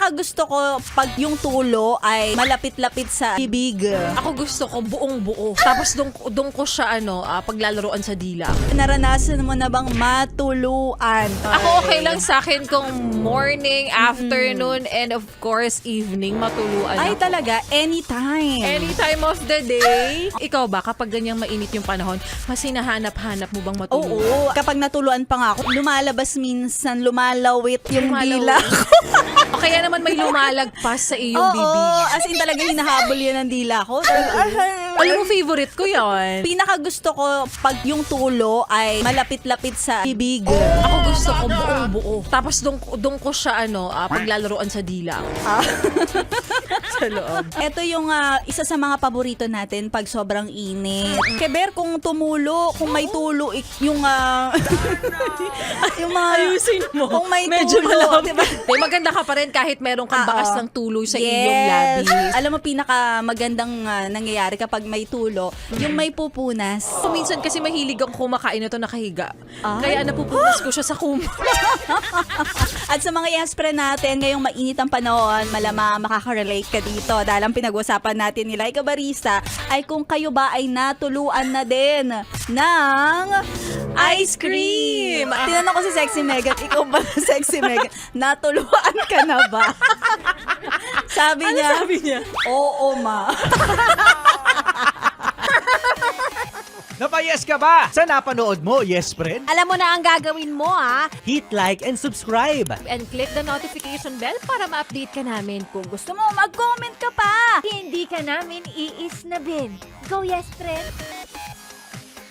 pinakagusto ko pag yung tulo ay malapit-lapit sa bibig. Ako gusto ko buong buo. Tapos doon ko siya paglalaroan sa dila. Naranasan mo na bang matuluan? Ako okay lang sa akin kung morning, afternoon, and of course evening matuluan Ay ako. talaga, anytime. Any time of the day. Ikaw ba, kapag ganyang mainit yung panahon, mas hinahanap-hanap mo bang matuluan? Oo, kapag natuluan pa nga ako, lumalabas minsan, lumalawit yung dila ko. O kaya naman may lumalagpas sa iyong Oo, bibig. as in talaga hinahabol yan ng dila ko. Alam mo, favorite ko yan. Pinakagusto ko pag yung tulo ay malapit-lapit sa bibig. Ako gusto ko buong buo. Tapos doon ko siya paglalaroan sa dila. Sa loob. Ito yung isa sa mga paborito natin pag sobrang init. Keber, kung tumulo, kung may tulo, yung yung mga Ayusin mo. kung may Medyo tulo, malapit. diba? Maganda ka pa rin kahit meron kang bakas Oo. ng tuloy sa iyong labis. Alam mo, pinaka magandang nangyayari kapag may tulo, yung may pupunas. Kung minsan kasi mahilig ako kumakain ito nakahiga. Ay. Kaya napupunas ko siya sa kumot. At sa mga yaspre natin, ngayong mainit ang panahon, malamang makaka-relate ka dito. Dahil ang pinag-usapan natin nila, ikaw barista, ay kung kayo ba ay natuluan na din ng ice cream. Tinanong ko si Sexy Megan, ikaw ba Sexy Megan, natuluan ka na ba? Sabi niya, oo ma. Napayes ka ba sa napanood mo, yes friend? Alam mo na ang gagawin mo, ha? Hit like and subscribe. And click the notification bell para ma-update ka namin. Kung Gusto mo, mag-comment ka pa. hindi ka namin iisnabin. Go, yes, friend!